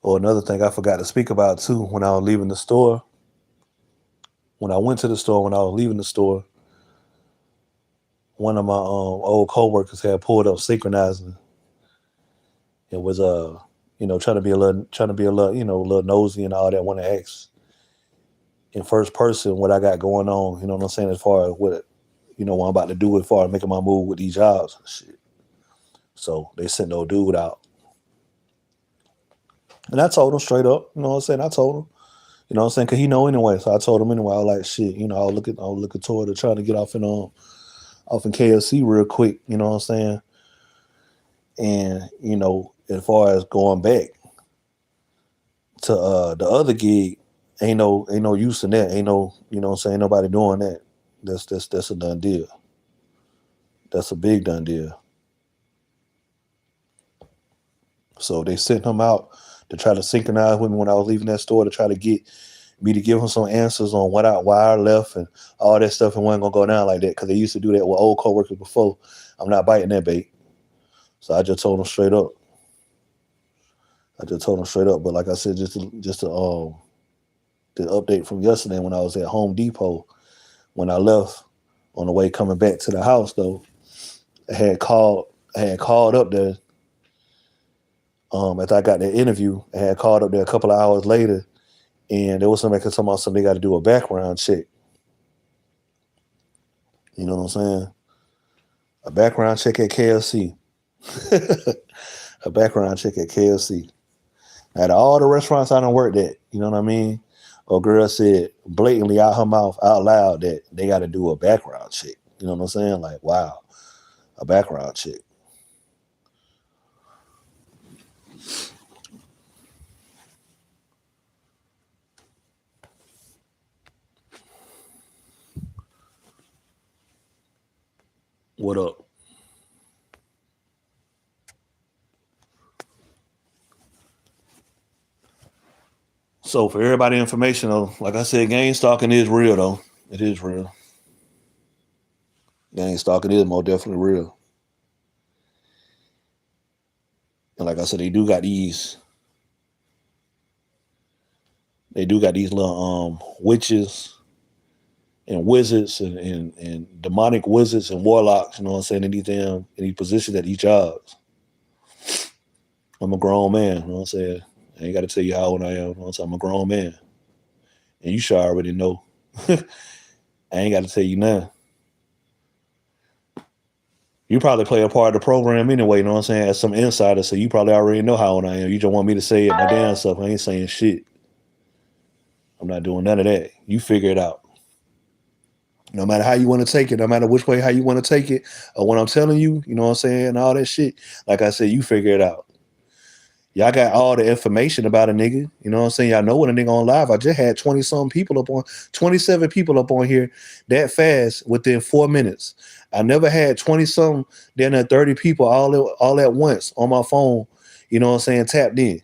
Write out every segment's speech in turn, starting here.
Or another thing I forgot to speak about too, when I was leaving the store, when I went to the store, when I was leaving the store, one of my old coworkers had pulled up synchronizing. It was trying to be a little, a little nosy and all that. Want to ask in first person what I got going on. You know what I'm saying? As far as what I'm about to do as far as making my move with these jobs and shit. So they sent no dude out, and I told him straight up. You know what I'm saying? I told him. You know what I'm saying? Cause he know anyway. So I told him anyway. I was like, shit. I was looking toward to trying to get off in KFC real quick. You know what I'm saying? And as far as going back to the other gig, ain't no use in that. Ain't no, you know what I'm saying, nobody doing that. That's a done deal. That's a big done deal. So they sent him out to try to synchronize with me when I was leaving that store to try to get me to give him some answers on why I left and all that stuff, and wasn't gonna go down like that because they used to do that with old coworkers before. I'm not biting that bait. So I just told him straight up. But like I said, the update from yesterday when I was at Home Depot, when I left on the way coming back to the house though, I had called up there after I got that interview. I had called up there a couple of hours later, and there was somebody talking about something they got to do a background check. You know what I'm saying? A background check at KFC. A background check at KFC. Out of all the restaurants I done worked at, you know what I mean? A girl said blatantly out her mouth, out loud, that they got to do a background check. You know what I'm saying? Like, wow, a background check. What up? So for everybody information though, like I said, gang stalking is real though. It is real. Gang stalking is more definitely real. And like I said, they do got these little witches and wizards and demonic wizards and warlocks, you know what I'm saying, in these positions at these jobs. I'm a grown man, you know what I'm saying? I ain't gotta tell you how old I am, you know what I'm saying? I'm a grown man. And you should already know. I ain't gotta tell you now. You probably play a part of the program anyway, you know what I'm saying, as some insider, so you probably already know how old I am. You just want me to say it my damn self. I ain't saying shit. I'm not doing none of that. You figure it out. No matter how you want to take it, no matter which way how you want to take it, or what I'm telling you, you know what I'm saying, and all that shit. Like I said, you figure it out. Y'all got all the information about a nigga. You know what I'm saying? Y'all know what a nigga on live. I just had 20 some people 27 people up on here that fast within 4 minutes. I never had 20 some, then 30 people all at once on my phone, you know what I'm saying, tapped in,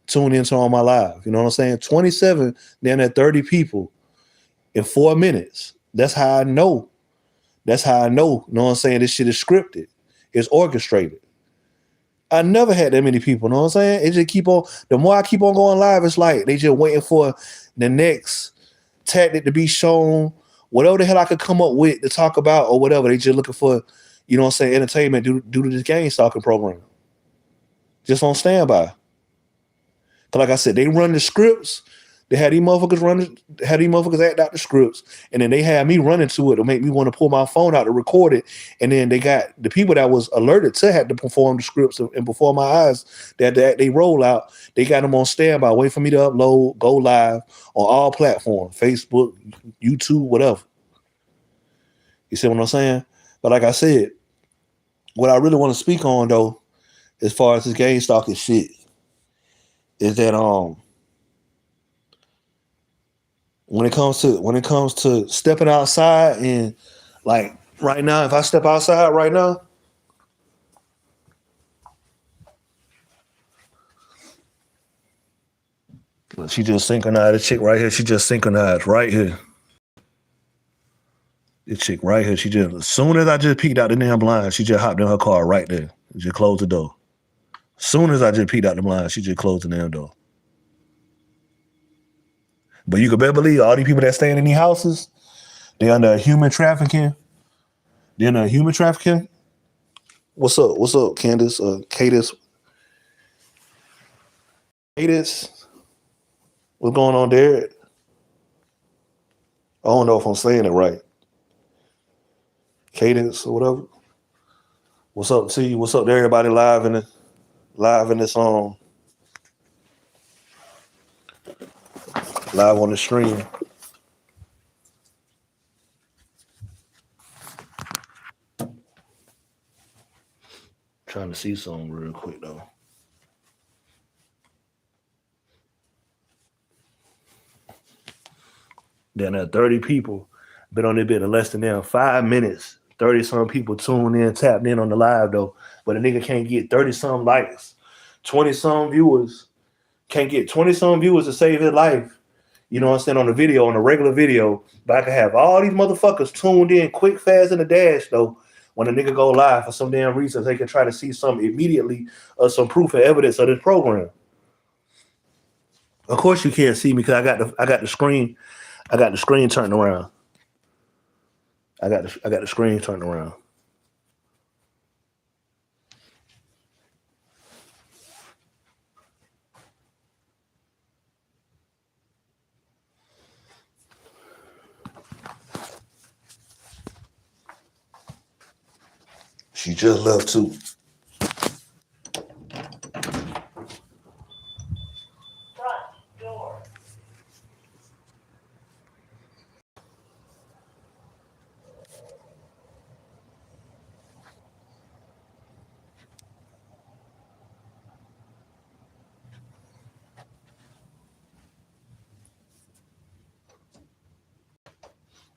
tuned into on my live. You know what I'm saying? 27, then 30 people in 4 minutes. That's how I know. That's how I know. You know what I'm saying? This shit is scripted. It's orchestrated. I never had that many people. You know what I'm saying? It just keep on. The more I keep on going live, it's like they just waiting for the next tactic to be shown. Whatever the hell I could come up with to talk about or whatever. They just looking for, you know what I'm saying, entertainment due to this game stalking program. Just on standby. Cause like I said, they run the scripts. They had these motherfuckers act out the scripts, and then they had me running to it to make me want to pull my phone out to record it. And then they got the people that was alerted to had to perform the scripts, and before my eyes that they roll out, they got them on standby, wait for me to upload, go live on all platforms, Facebook, YouTube, whatever. You see what I'm saying? But like I said, what I really want to speak on though, as far as this game stalking shit, is that when it comes to stepping outside, and like right now, if I step outside right now, she just synchronized. The chick right here, she just synchronized right here. This chick right here, she just as soon as I just peeked out the damn blind, she just hopped in her car right there. Just closed the door. Soon as I just peeked out the blind, she just closed the damn door. But you could better believe all these people that staying in these houses, they under human trafficking. They're under human trafficking. What's up? What's up, Candace? Cadis. Cadis. What's going on there? I don't know if I'm saying it right. Cadence or whatever. What's up, T? What's up to everybody live in this live on the stream. Trying to see something real quick though. Then 30 people been on this bit in less than 5 minutes. 30 some people tuned in, tapped in on the live though. But a nigga can't get 30 some likes, 20 some viewers. Can't get 20 some viewers to save his life. You know what I'm saying? On the video, on a regular video. But I can have all these motherfuckers tuned in quick, fast, in the dash though. When a nigga go live for some damn reason, they can try to see something immediately or some proof and evidence of this program. Of course you can't see me because I got the screen. I got the screen turned around. I got the screen turned around. She just left too.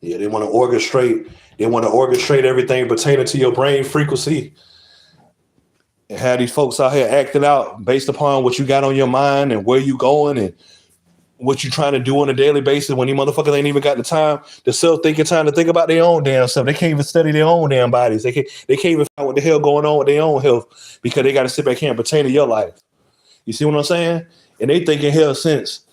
Yeah, they want to orchestrate. They want to orchestrate everything pertaining to your brain frequency, and have these folks out here acting out based upon what you got on your mind and where you going and what you trying to do on a daily basis. When these motherfuckers ain't even got the time, the self-thinking time to think about their own damn self. They can't even study their own damn bodies. They can't even find what the hell going on with their own health because they got to sit back here and pertain to your life. You see what I'm saying? And they thinking hell since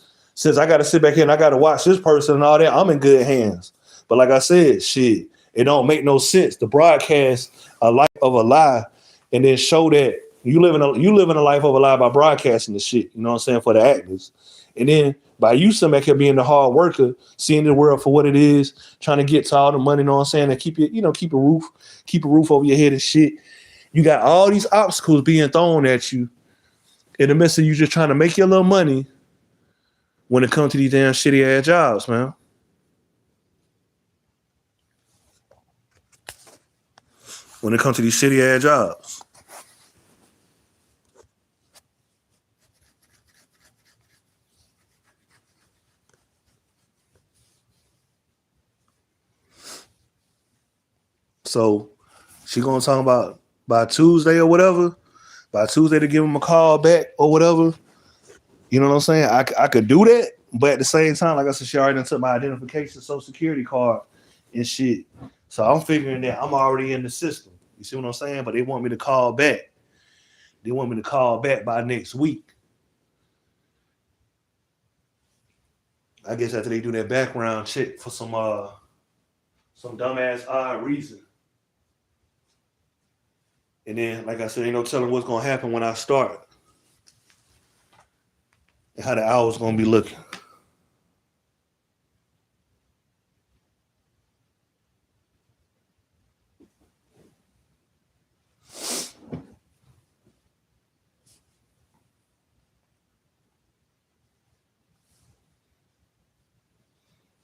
I got to sit back here and I got to watch this person and all that, I'm in good hands. But like I said, shit, it don't make no sense to broadcast a life of a lie and then show that you living a life of a lie by broadcasting the shit. You know what I'm saying, for the actors. And then by you sitting back here being the hard worker, seeing the world for what it is, trying to get to all the money, you know what I'm saying, and keep a roof over your head and shit. You got all these obstacles being thrown at you in the midst of you just trying to make your little money when it comes to these damn shitty ass jobs, man. When it comes to these shitty ass jobs. So she gonna talk about by Tuesday or whatever. By Tuesday to give him a call back or whatever. You know what I'm saying? I could do that, but at the same time, like I said, she already done took my identification, social security card and shit. So I'm figuring that I'm already in the system. You see what I'm saying? But they want me to call back. They want me to call back by next week. I guess after they do that background check for some dumbass odd reason. And then, like I said, ain't no telling what's gonna happen when I start. And how the hours gonna be looking.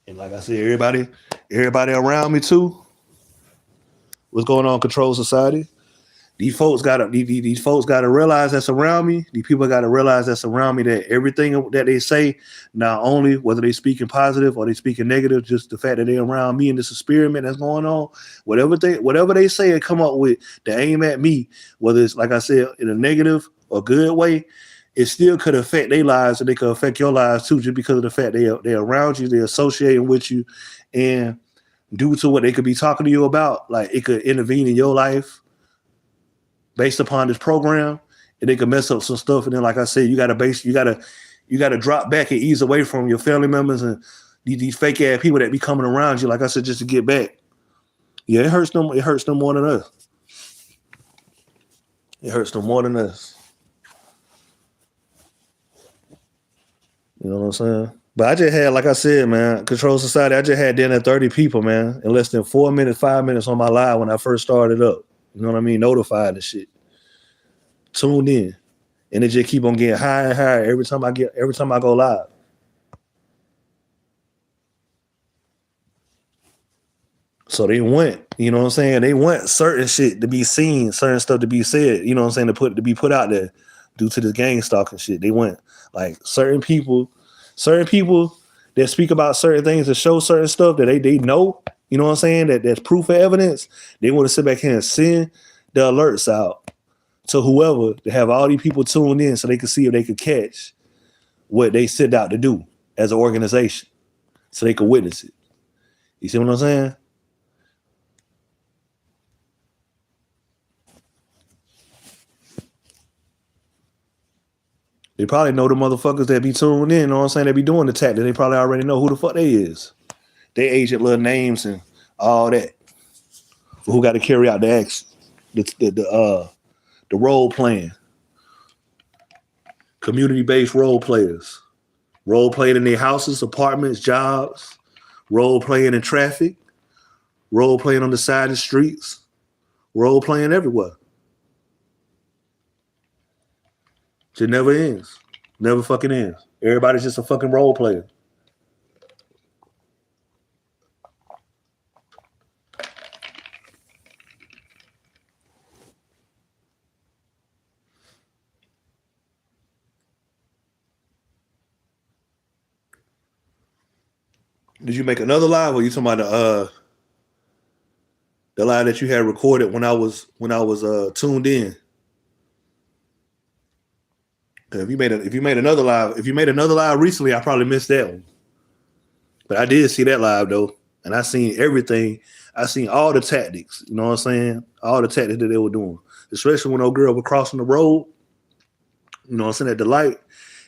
And like I said, everybody around me too. What's going on, Control Society? These folks gotta realize that's around me. These people gotta realize that's around me that everything that they say, not only whether they speaking positive or they speaking negative, just the fact that they're around me in this experiment that's going on, whatever they say and come up with to aim at me, whether it's like I said in a negative or good way, it still could affect their lives and they could affect your lives too, just because of the fact they're around you, they're associating with you, and due to what they could be talking to you about, like it could intervene in your life based upon this program, and they can mess up some stuff. And then, like I said, you gotta drop back and ease away from your family members and these fake ass people that be coming around you. Like I said, just to get back. Yeah, it hurts them. It hurts them more than us. It hurts them more than us. You know what I'm saying? But I just had, like I said, man, Control Society. I just had dinner at 30 people, man, in less than 4 minutes, 5 minutes on my live when I first started up. You know what I mean? Notified and shit. Tuned in. And it just keep on getting higher and higher every time I go live. So they went, you know what I'm saying? They want certain shit to be seen, certain stuff to be said, you know what I'm saying, to be put out there due to this gang stalking shit. They went like certain people that speak about certain things and show certain stuff that they know, you know what I'm saying, that's proof of evidence. They want to sit back here and send the alerts out to whoever to have all these people tuned in so they can see if they could catch what they set out to do as an organization so they could witness it. You see what I'm saying? They probably know the motherfuckers that be tuned in, you know what I'm saying? They be doing the tactic. They probably already know who the fuck they is. They agent little names and all that. Who got to carry out the action, the role playing. Community-based role players. Role playing in their houses, apartments, jobs, role playing in traffic, role playing on the side of the streets, role playing everywhere. It never ends. Never fucking ends. Everybody's just a fucking role player. Did you make another live, or you talking about the live that you had recorded when I was tuned in? If you made another live recently, I probably missed that one. But I did see that live though, and I seen everything. I seen all the tactics. You know what I'm saying? All the tactics that they were doing, especially when old girl was crossing the road. You know what I'm saying? At the light,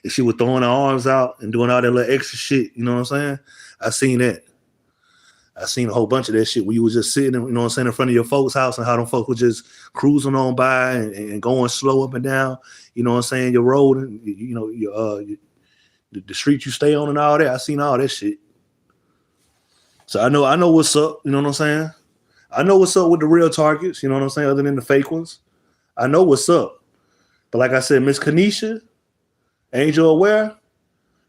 and she was throwing her arms out and doing all that little extra shit. You know what I'm saying? I seen that. I seen a whole bunch of that shit where you was just sitting, you know what I'm saying, in front of your folks' house and how them folks were just cruising on by and going slow up and down, you know what I'm saying, your road and, you know, the street you stay on and all that. I seen all that shit. So I know what's up, you know what I'm saying? I know what's up with the real targets, you know what I'm saying, other than the fake ones. I know what's up. But like I said, Miss Kanisha, Angel Aware,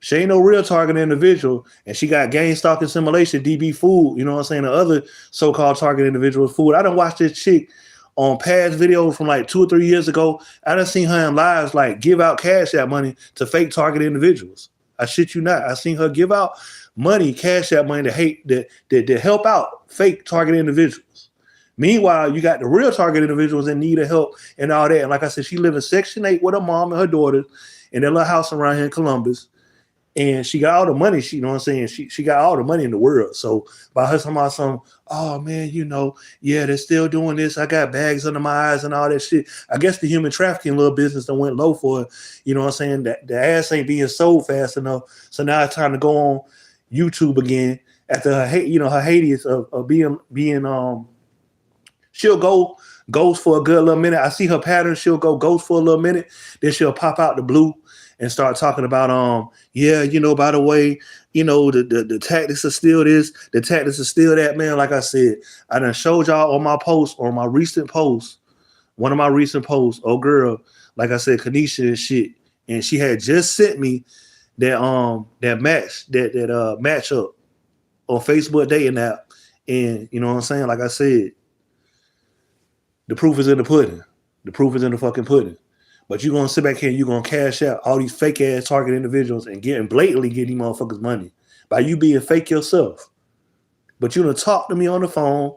she ain't no real target individual, and she got gang stalking simulation, DB food, you know what I'm saying, the other so-called target individual food. I done watched this chick on past videos from like 2 or 3 years ago. I done seen her in lives like give out cash out money to fake target individuals. I shit you not. I seen her give out money, cash out money to help out fake target individuals. Meanwhile, you got the real target individuals in need of help and all that. And like I said, she live in Section 8 with her mom and her daughter in their little house around here in Columbus. And she got all the money, you know what I'm saying? She got all the money in the world. So by her talking about some, oh man, you know, yeah, they're still doing this. I got bags under my eyes and all that shit. I guess the human trafficking little business that went low for her, you know what I'm saying? That the ass ain't being sold fast enough. So now it's time to go on YouTube again after her hate, you know, her Hades of being she'll go ghost for a good little minute. I see her pattern. She'll go ghost for a little minute. Then she'll pop out the blue and start talking about, yeah, you know, by the way, you know, the tactics are still this, the tactics are still that, man. Like I said, I done showed y'all on my post, or my recent post, one of my recent posts, oh girl, like I said, Kanisha and shit. And she had just sent me that match up on Facebook dating app. And you know what I'm saying? Like I said, the proof is in the pudding. The proof is in the fucking pudding. But you're going to sit back here and you're going to cash out all these fake ass target individuals and blatantly get these motherfuckers money by you being fake yourself. But you're going to talk to me on the phone.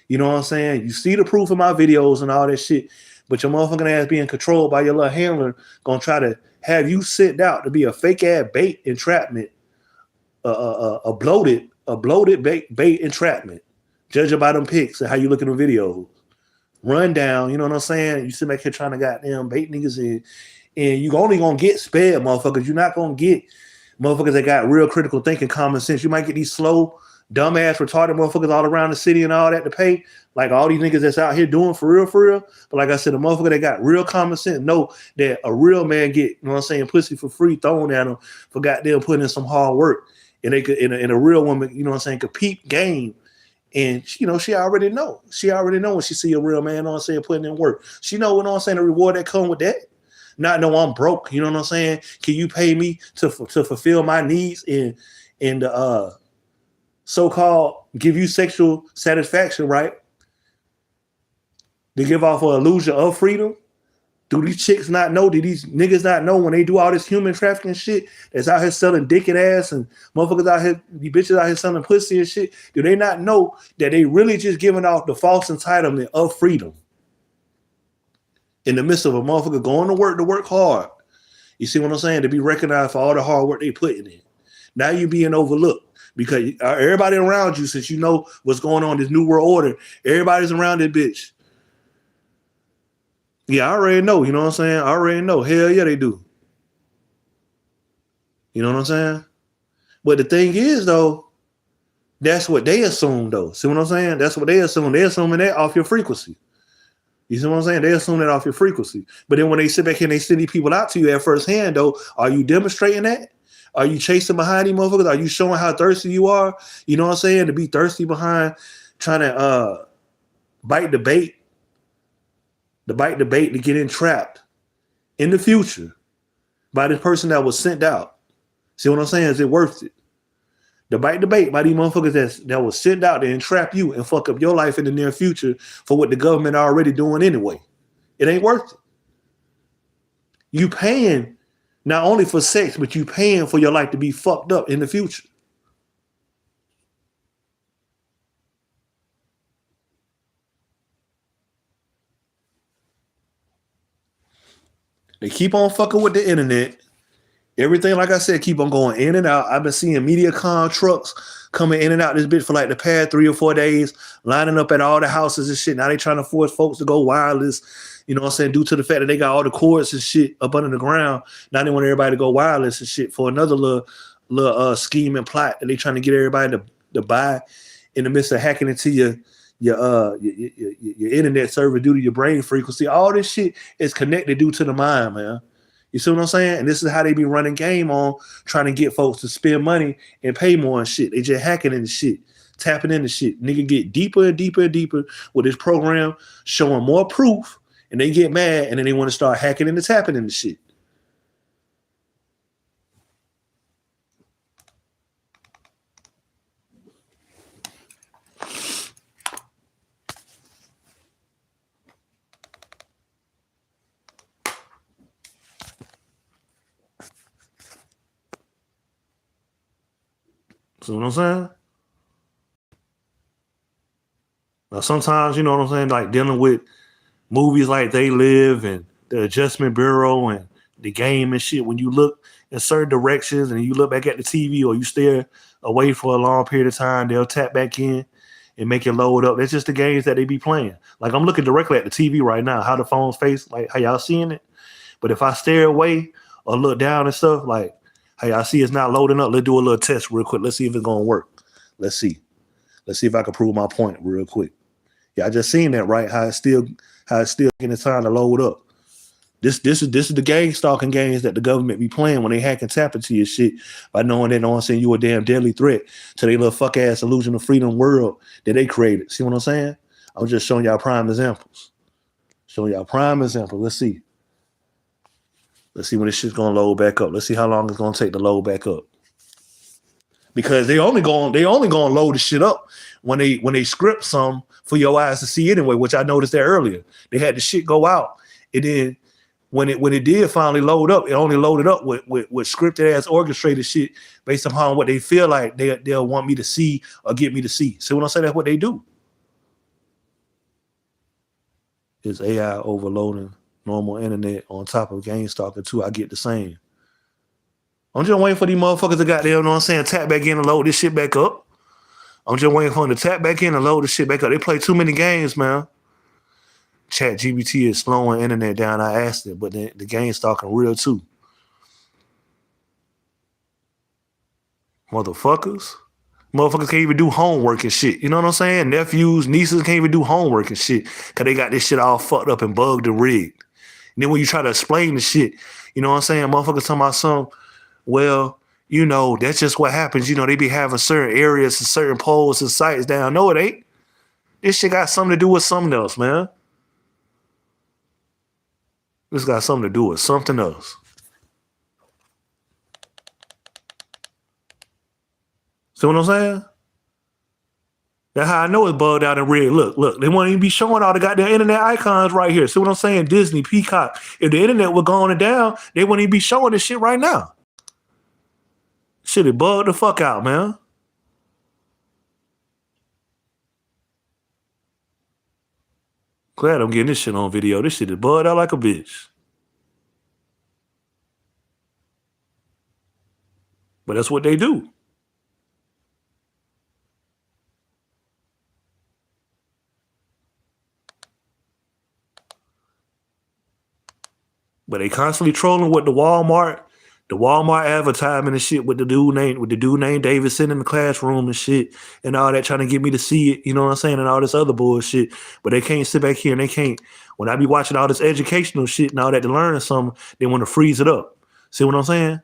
You know what I'm saying? You see the proof of my videos and all that shit. But your motherfucking ass being controlled by your little handler going to try to have you sent out to be a fake ass bait entrapment, a bloated bait entrapment. Judging by them pics and how you look in the videos. run down, you know what I'm saying? You sit back here trying to goddamn bait niggas in, and you only gonna get sped motherfuckers. You're not gonna get motherfuckers that got real critical thinking, common sense. You might get these slow, dumbass, retarded motherfuckers all around the city and all that to pay. Like all these niggas that's out here doing for real, for real. But like I said, a motherfucker that got real common sense know that a real man get, you know what I'm saying, pussy for free thrown at them for goddamn putting in some hard work. And they could, and a real woman, you know what I'm saying, could peep game. And you know, she already know. She already know when she see a real man, you know what I'm saying, putting in work. She know, you know what I'm saying, the reward that come with that. Not know I'm broke, you know what I'm saying? Can you pay me to fulfill my needs and so-called give you sexual satisfaction, right? To give off an illusion of freedom? Do these chicks not know? Do these niggas not know when they do all this human trafficking shit that's out here selling dick and ass and motherfuckers out here, these bitches out here selling pussy and shit? Do they not know that they really just giving off the false entitlement of freedom? In the midst of a motherfucker going to work hard. You see what I'm saying? To be recognized for all the hard work they putting in. Now you being overlooked because everybody around you, since you know what's going on, this new world order, everybody's around that bitch. Yeah, I already know, you know what I'm saying? I already know. Hell yeah, they do. You know what I'm saying? But the thing is, though, that's what they assume, though. See what I'm saying? That's what they assume. They assuming that off your frequency. You see what I'm saying? They assume that off your frequency. But then when they sit back here and they send these people out to you at first hand, though, are you demonstrating that? Are you chasing behind these motherfuckers? Are you showing how thirsty you are? You know what I'm saying? To be thirsty behind trying to bite the bait to get entrapped in the future by this person that was sent out. See what I'm saying? Is it worth it? To bite the bait by these motherfuckers that was sent out to entrap you and fuck up your life in the near future for what the government already doing anyway. It ain't worth it. You paying not only for sex, but you paying for your life to be fucked up in the future. They keep on fucking with the internet. Everything, like I said, keep on going in and out. I've been seeing MediaCom trucks coming in and out this bitch for like the past 3 or 4 days, lining up at all the houses and shit. Now they trying to force folks to go wireless, you know what I'm saying, due to the fact that they got all the cords and shit up under the ground. Now they want everybody to go wireless and shit for another little scheme and plot that they trying to get everybody to buy in the midst of hacking into your internet server due to your brain frequency. All this shit is connected due to the mind, man. You see what I'm saying? And this is how they be running game on trying to get folks to spend money and pay more and shit. They just hacking into shit, tapping into shit. Nigga get deeper and deeper and deeper with this program, showing more proof, and they get mad, and then they want to start hacking into tapping into shit. See what I'm saying? Now, sometimes, you know what I'm saying, like dealing with movies like They Live and The Adjustment Bureau and The Game and shit, when you look in certain directions and you look back at the TV or you stare away for a long period of time, they'll tap back in and make it load up. That's just the games that they be playing. Like I'm looking directly at the TV right now, how the phone's face, like how y'all seeing it. But if I stare away or look down and stuff, like, hey, I see it's not loading up. Let's do a little test real quick. Let's see if it's going to work. Let's see. Let's see if I can prove my point real quick. Yeah, I just seen that, right? How it's still getting time to load up. This is the gang stalking games that the government be playing when they hack and tap into your shit by knowing they don't saying you a damn deadly threat to their little fuck ass illusion of freedom world that they created. See what I'm saying? I'm just showing y'all prime examples. Let's see. Let's see when this shit's gonna load back up. Let's see how long it's gonna take to load back up. Because they only gonna load the shit up when they script some for your eyes to see anyway, which I noticed that earlier. They had the shit go out, and then when it did finally load up, it only loaded up with scripted ass orchestrated shit based upon what they feel like they'll want me to see or get me to see. See what I'm saying? That's what they do. Is AI overloading normal internet on top of game stalking too? I get the same. I'm just waiting for these motherfuckers to goddamn, you know what I'm saying, tap back in and load this shit back up. I'm just waiting for them to tap back in and load this shit back up. They play too many games, man. Chat GBT is slowing internet down. I asked it, but the game's talking real too. Motherfuckers can't even do homework and shit. You know what I'm saying? Nephews, nieces can't even do homework and shit because they got this shit all fucked up and bugged and rigged. And then when you try to explain the shit, you know what I'm saying? Motherfuckers talking about some, well, you know, that's just what happens. You know, they be having certain areas and certain poles and sites down. No, it ain't. This shit got something to do with something else, man. This got something to do with something else. See what I'm saying? That's how I know it's bugged out and rigged. Look, they won't even be showing all the goddamn internet icons right here. See what I'm saying? Disney, Peacock. If the internet were going down, they wouldn't even be showing this shit right now. Shit, it bugged the fuck out, man. Glad I'm getting this shit on video. This shit is bugged out like a bitch. But that's what they do. But they constantly trolling with the Walmart advertisement and shit with the dude named Davidson in the classroom and shit and all that, trying to get me to see it, you know what I'm saying, and all this other bullshit. But they can't sit back here and they can't, when I be watching all this educational shit and all that to learn something, they want to freeze it up. See what I'm saying?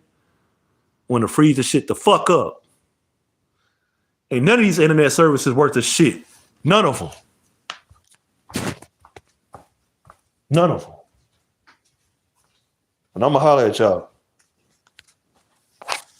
Want to freeze the shit the fuck up. Ain't none of these internet services worth a shit. None of them. None of them. And I'm going to holler at y'all.